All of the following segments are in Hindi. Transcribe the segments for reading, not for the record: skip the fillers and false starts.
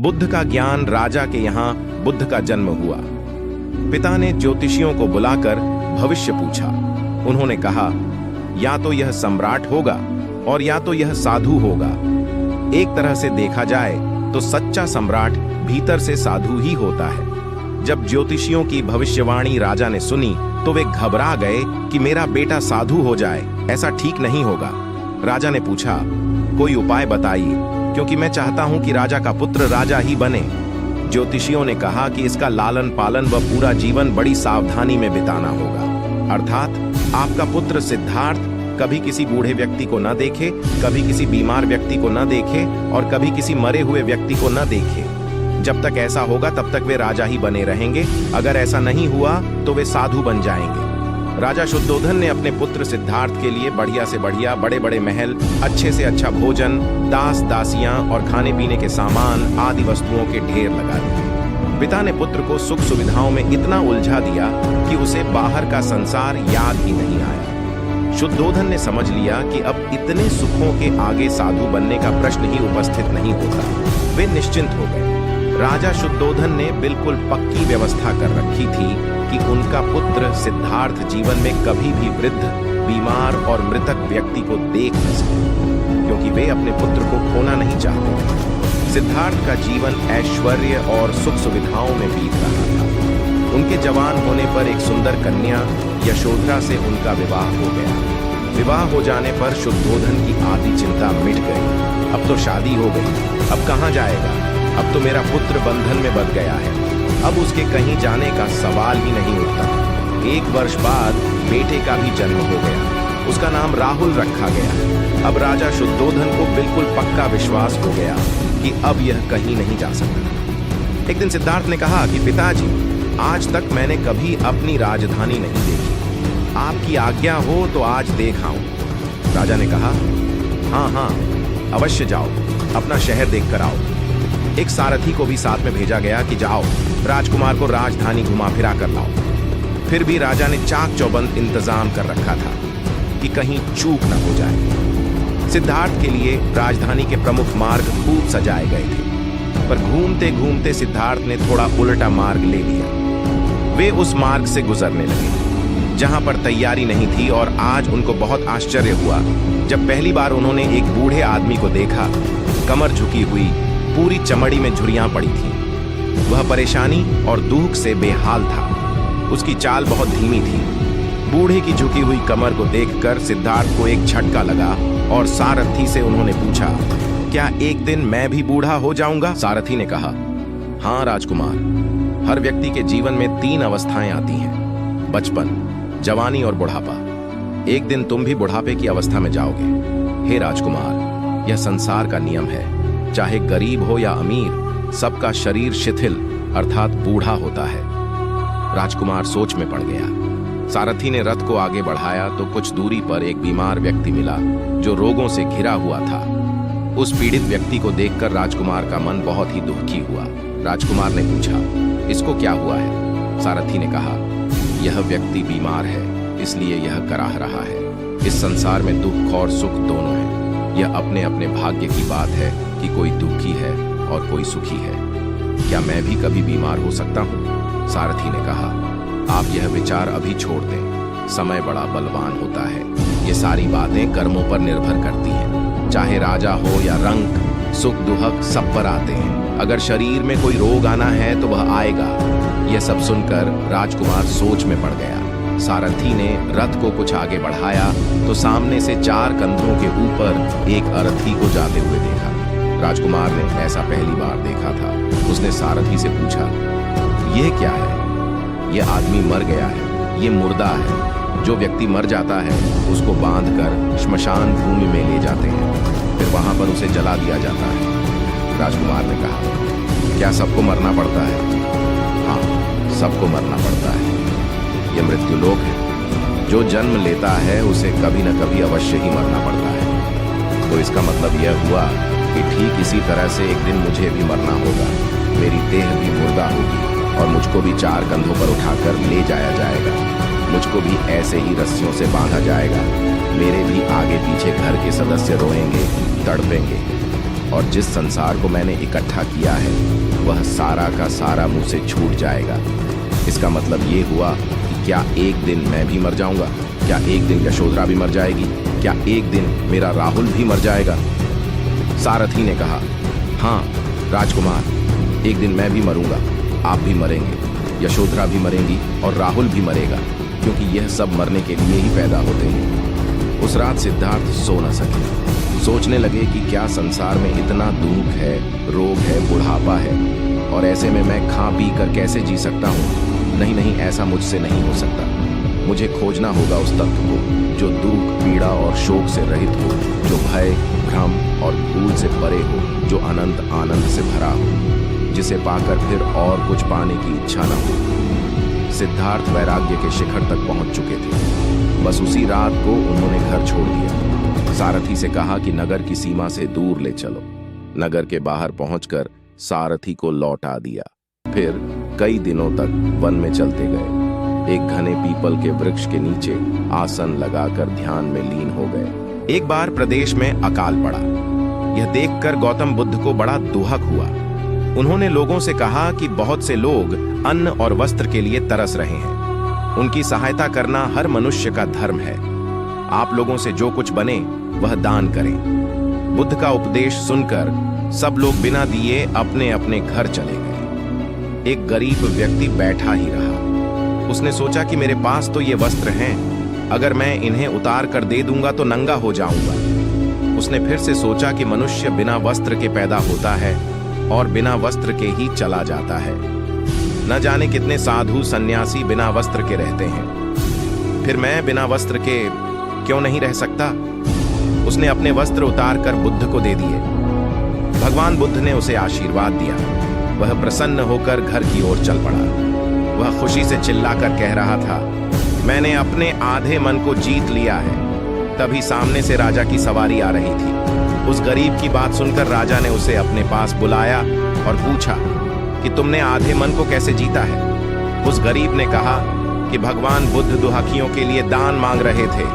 बुद्ध का ज्ञान राजा के यहाँ बुद्ध का जन्म हुआ। पिता ने ज्योतिषियों को बुलाकर भविष्य पूछा। उन्होंने कहा, या तो यह सम्राट होगा और या तो यह साधु होगा। एक तरह से देखा जाए तो सच्चा सम्राट भीतर से साधु ही होता है। जब ज्योतिषियों की भविष्यवाणी राजा ने सुनी तो वे घबरा गए कि मेरा बेटा साधु हो जाए, ऐसा ठीक नहीं होगा। राजा ने पूछा, कोई उपाय बताइए, क्योंकि मैं चाहता हूं कि राजा का पुत्र राजा ही बने। ज्योतिषियों ने कहा कि इसका लालन पालन व पूरा जीवन बड़ी सावधानी में बिताना होगा। अर्थात आपका पुत्र सिद्धार्थ कभी किसी बूढ़े व्यक्ति को न देखे, कभी किसी बीमार व्यक्ति को न देखे और कभी किसी मरे हुए व्यक्ति को न देखे। जब तक ऐसा होगा तब तक वे राजा ही बने रहेंगे। अगर ऐसा नहीं हुआ तो वे साधु बन जाएंगे। राजा शुद्धोधन ने अपने पुत्र सिद्धार्थ के लिए बढ़िया से बढ़िया बड़े बड़े महल, अच्छे से अच्छा भोजन, दास दासियां और खाने पीने के सामान आदि वस्तुओं के ढेर लगा दिए। पिता ने पुत्र को सुख सुविधाओं में इतना उलझा दिया कि उसे बाहर का संसार याद ही नहीं आया। शुद्धोधन ने समझ लिया कि अब इतने सुखों के आगे साधु बनने का प्रश्न ही उपस्थित नहीं होता। वे निश्चिंत हो गए। राजा शुद्धोधन ने बिल्कुल पक्की व्यवस्था कर रखी थी कि उनका पुत्र सिद्धार्थ जीवन में कभी भी वृद्ध, बीमार और मृतक व्यक्ति को देख न सके, क्योंकि वे अपने पुत्र को खोना नहीं चाहते। सिद्धार्थ का जीवन ऐश्वर्य और सुख सुविधाओं में बीत रहा था। उनके जवान होने पर एक सुंदर कन्या यशोधरा से उनका विवाह हो गया। विवाह हो जाने पर शुद्धोधन की आधी चिंता मिट गई। अब तो शादी हो गई, अब कहाँ जाएगा? अब तो मेरा पुत्र बंधन में बंध गया है, अब उसके कहीं जाने का सवाल ही नहीं उठता। 1 वर्ष बाद बेटे का भी जन्म हो गया। उसका नाम राहुल रखा गया। अब राजा शुद्धोधन को बिल्कुल पक्का विश्वास हो गया कि अब यह कहीं नहीं जा सकता। एक दिन सिद्धार्थ ने कहा कि पिताजी, आज तक मैंने कभी अपनी राजधानी नहीं देखी। आपकी आज्ञा हो तो आज देख आऊं। राजा ने कहा, हाँ, अवश्य जाओ, अपना शहर देख कर आओ। एक सारथी को भी साथ में भेजा गया कि जाओ, राजकुमार को राजधानी घुमा फिरा कर लाओ। फिर भी राजा ने चाक चौबंद इंतजाम कर रखा था कि कहीं चूक न हो जाए। सिद्धार्थ के लिए राजधानी के प्रमुख मार्ग खूब सजाए गए थे, पर घूमते घूमते सिद्धार्थ ने थोड़ा उल्टा मार्ग ले लिया। वे उस मार्ग से गुजरने लगे जहां पर तैयारी नहीं थी, और आज उनको बहुत आश्चर्य हुआ जब पहली बार उन्होंने एक बूढ़े आदमी को देखा। कमर झुकी हुई, पूरी चमड़ी में झुर्रियां पड़ी थीं। वह परेशानी और दुख से बेहाल था। उसकी चाल बहुत धीमी थी। बूढ़े की झुकी हुई कमर को देखकर सिद्धार्थ को एक झटका लगा और सारथी से उन्होंने पूछा, क्या एक दिन मैं भी बूढ़ा हो जाऊंगा? सारथी ने कहा, हाँ राजकुमार, हर व्यक्ति के जीवन में 3 अवस्थाएं आती हैं, बचपन, जवानी और बुढ़ापा। एक दिन तुम भी बुढ़ापे की अवस्था में जाओगे। हे राजकुमार, यह संसार का नियम है। चाहे गरीब हो या अमीर, सबका शरीर शिथिल अर्थात बूढ़ा होता है। राजकुमार सोच में पड़ गया। सारथी ने रथ को आगे बढ़ाया तो कुछ दूरी पर एक बीमार व्यक्ति मिला जो रोगों से घिरा हुआ था। उस पीड़ित व्यक्ति को देखकर राजकुमार का मन बहुत ही दुखी हुआ। राजकुमार ने पूछा, इसको क्या हुआ है? सारथी ने कहा, यह व्यक्ति बीमार है, इसलिए यह कराह रहा है। इस संसार में दुख और सुख दोनों हैं। यह अपने अपने भाग्य की बात है कि कोई दुखी है और कोई सुखी है। क्या मैं भी कभी बीमार हो सकता हूँ? सारथी ने कहा, आप यह विचार अभी छोड़ दें। समय बड़ा बलवान होता है। ये सारी बातें कर्मों पर निर्भर करती हैं। चाहे राजा हो या रंक, सुख दुहक सब पर आते हैं। अगर शरीर में कोई रोग आना है तो वह आएगा। यह सब सुनकर राजकुमार सोच में पड़ गया। सारथी ने रथ को कुछ आगे बढ़ाया तो सामने से 4 कंधों के ऊपर एक अरथी को जाते हुए देखा। राजकुमार ने ऐसा पहली बार देखा था। उसने सारथी से पूछा, यह क्या है? यह आदमी मर गया है, ये मुर्दा है। जो व्यक्ति मर जाता है उसको बांधकर श्मशान भूमि में ले जाते हैं, फिर वहां पर उसे जला दिया जाता है। राजकुमार ने कहा, क्या सबको मरना पड़ता है? हाँ, सबको मरना पड़ता है। यह मृत्युलोक है। जो जन्म लेता है उसे कभी न कभी अवश्य ही मरना पड़ता है। तो इसका मतलब यह हुआ कि ठीक इसी तरह से एक दिन मुझे भी मरना होगा। मेरी देह भी मुर्दा होगी और मुझको भी 4 कंधों पर उठाकर ले जाया जाएगा। मुझको भी ऐसे ही रस्सियों से बांधा जाएगा। मेरे भी आगे पीछे घर के सदस्य रोएंगे, तड़पेंगे, और जिस संसार को मैंने इकट्ठा किया है वह सारा का सारा मुंह से छूट जाएगा। इसका मतलब ये हुआ कि क्या एक दिन मैं भी मर जाऊंगा? क्या एक दिन यशोधरा भी मर जाएगी? क्या एक दिन मेरा राहुल भी मर जाएगा? सारथी ने कहा, हाँ राजकुमार, एक दिन मैं भी मरूंगा, आप भी मरेंगे, यशोधरा भी मरेंगी और राहुल भी मरेगा, क्योंकि यह सब मरने के लिए ही पैदा होते हैं। उस रात सिद्धार्थ सो न सके। सोचने लगे कि क्या संसार में इतना दुख है, रोग है, बुढ़ापा है, और ऐसे में मैं खा पी कर कैसे जी सकता हूँ? नहीं नहीं, ऐसा मुझसे नहीं हो सकता। मुझे खोजना होगा उस तत्व को जो दुख, पीड़ा और शोक से रहित हो, जो भय, भ्रम और भूल से परे हो, जो अनंत आनंद से भरा हो, जिसे पाकर फिर और कुछ पाने की इच्छा न हो। सिद्धार्थ वैराग्य के शिखर तक पहुंच चुके थे। बस उसी रात को उन्होंने घर छोड़ दिया। सारथी से कहा कि नगर की सीमा से दूर ले चलो। नगर के बाहर पहुंचकर सारथी को लौटा दिया। फिर कई दिनों तक वन में चलते गए। एक घने पीपल के वृक्ष के नीचे आसन लगाकर ध्यान में लीन हो गए। एक बार प्रदेश में अकाल पड़ा। यह देखकर गौतम बुद्ध को बड़ा दुहक हुआ। उन्होंने लोगों से कहा कि बहुत से लोग अन्न और वस्त्र के लिए तरस रहे हैं। उनकी सहायता करना हर मनुष्य का धर्म है। आप लोगों से जो कुछ बने वह दान करें। बुद्ध का उपदेश सुनकर सब लोग बिना दिए अपने अपने घर चले गए। एक गरीब व्यक्ति बैठा ही रहा। उसने सोचा कि मेरे पास तो ये वस्त्र हैं, अगर मैं इन्हें उतार कर दे दूंगा तो नंगा हो जाऊंगा। उसने फिर से सोचा कि मनुष्य बिना वस्त्र के पैदा होता है और बिना वस्त्र के ही चला जाता है। न जाने कितने साधु सन्यासी बिना वस्त्र के रहते हैं, फिर मैं बिना वस्त्र के क्यों नहीं रह सकता? उसने अपने वस्त्र उतार कर बुद्ध को दे दिए। भगवान बुद्ध ने उसे आशीर्वाद दिया। वह प्रसन्न होकर घर की ओर चल पड़ा। वह खुशी से चिल्लाकर कह रहा था, मैंने अपने आधे मन को जीत लिया है। तभी सामने से राजा की सवारी आ रही थी। उस गरीब की बात सुनकर राजा ने उसे अपने पास बुलाया और पूछा कि तुमने आधे मन को कैसे जीता है? उस गरीब ने कहा कि भगवान बुद्ध दुहाकियों के लिए दान मांग रहे थे।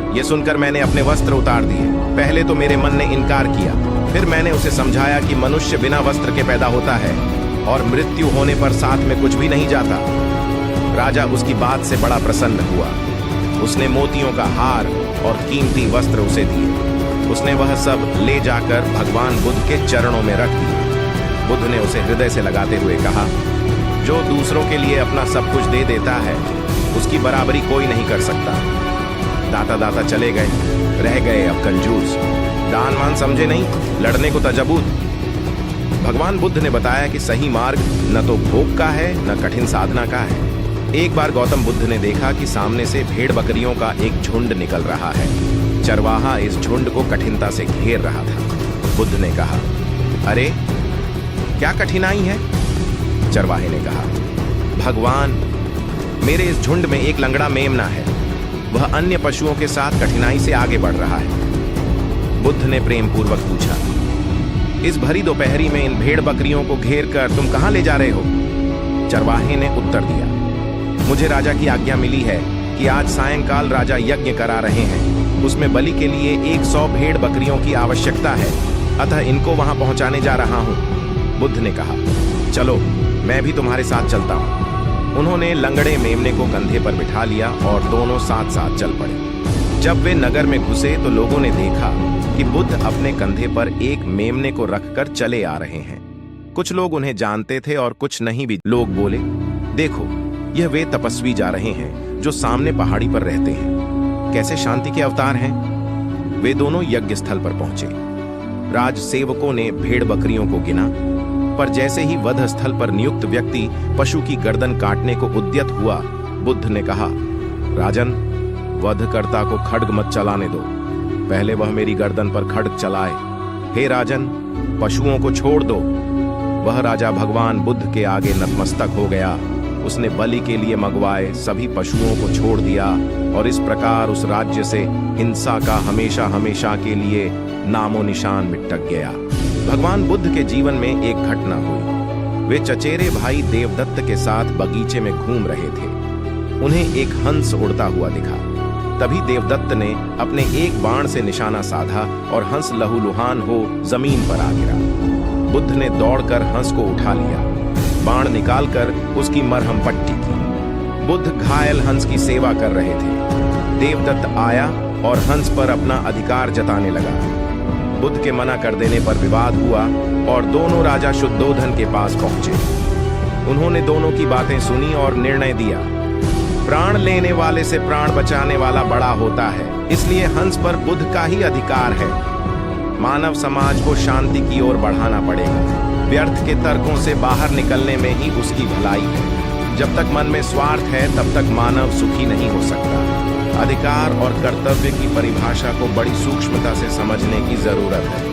यह सुनकर मैंने अपने वस्त्र उतार दिए। पहले तो मेरे मन ने इनकार किया, फिर मैंने उसे समझाया कि मनुष्य बिना वस्त्र के पैदा होता है और मृत्यु होने पर साथ में कुछ भी नहीं जाता। राजा उसकी बात से बड़ा प्रसन्न हुआ। उसने मोतियों का हार और कीमती वस्त्र उसे दिए। उसने वह सब ले जाकर भगवान बुद्ध के चरणों में रख दिया। बुद्ध ने उसे हृदय से लगाते हुए कहा, जो दूसरों के लिए अपना सब कुछ दे देता है उसकी बराबरी कोई नहीं कर सकता। दाता दाता चले गए, रह गए अब कंजूस। दान मान समझे नहीं, लड़ने को तजबूत। भगवान बुद्ध ने बताया कि सही मार्ग न तो भोग का है न कठिन साधना का है। एक बार गौतम बुद्ध ने देखा कि सामने से भेड़ बकरियों का एक झुंड निकल रहा है। चरवाहा इस झुंड को कठिनता से घेर रहा था। बुद्ध ने कहा, अरे क्या कठिनाई है? चरवाहे ने कहा, भगवान, मेरे इस झुंड में एक लंगड़ा मेमना है। वह अन्य पशुओं के साथ कठिनाई से आगे बढ़ रहा है। बुद्ध ने प्रेम पूर्वक पूछा, इस भरी दोपहरी में इन भेड़ बकरियों को घेर कर तुम कहां ले जा रहे हो? चरवाहे ने उत्तर दिया, मुझे राजा की आज्ञा मिली है कि आज सायंकाल राजा यज्ञ करा रहे हैं। उसमें बलि के लिए 100 भेड़ बकरियों की आवश्यकता है, अतः इनको वहां पहुंचाने जा रहा हूं। बुद्ध ने कहा, चलो मैं भी तुम्हारे साथ चलता हूं। उन्होंने लंगड़े मेमने को कंधे पर बिठा लिया और दोनों साथ साथ चल पड़े। जब वे नगर में घुसे तो लोगों ने देखा कि बुद्ध अपने कंधे पर एक मेमने को रखकर चले आ रहे हैं। कुछ लोग उन्हें जानते थे और कुछ नहीं भी। लोग बोले, देखो यह वे तपस्वी जा रहे हैं जो सामने पहाड़ी पर रहते हैं। कैसे शांति के अवतार हैं। वे दोनों यज्ञ स्थल पर पहुंचे। राज सेवकों ने भेड़ बकरियों को गिना, पर जैसे ही वध स्थल पर नियुक्त व्यक्ति पशु की गर्दन काटने को उद्यत हुआ, बुद्ध ने कहा, राजन, वधकर्ता को खड्ग मत चलाने दो, पहले वह मेरी गर्दन पर खड्ग चलाए। हे राजन, पशुओं को छोड़ दो। वह राजा भगवान बुद्ध के आगे नतमस्तक हो गया। उसने बलि के लिए मंगवाए सभी पशुओं को छोड़ दिया और इस प्रकार उस राज्य से हिंसा का हमेशा हमेशा के लिए नामो निशान मिटक गया। भगवान बुद्ध के जीवन में एक घटना हुई। वे चचेरे भाई देवदत्त के साथ बगीचे में घूम रहे थे। उन्हें एक हंस उड़ता हुआ दिखा। तभी देवदत्त ने अपने एक बाण से निशाना साधा और हंस लहूलुहान हो जमीन पर आ गिरा। बुद्ध ने दौड़कर हंस को उठा लिया, बाण निकालकर उसकी मरहम पट्टी की। बुद्ध घायल हंस की सेवा कर रहे थे। देवदत्त आया और हंस पर अपना अधिकार जताने लगा। बुद्ध के मना कर देने पर विवाद हुआ और दोनों राजा शुद्धोधन के पास पहुंचे। उन्होंने दोनों की बातें सुनी और निर्णय दिया। प्राण लेने वाले से प्राण बचाने वाला बड़ा होता है, इसलिए हंस पर बुद्ध का ही अधिकार है। मानव समाज को शांति की ओर बढ़ाना पड़ेगा। व्यर्थ के तर्कों से बाहर निकलने में ही उसकी भलाई है। जब तक मन में स्वार्थ है तब तक मानव सुखी नहीं हो सकता। अधिकार और कर्तव्य की परिभाषा को बड़ी सूक्ष्मता से समझने की जरूरत है।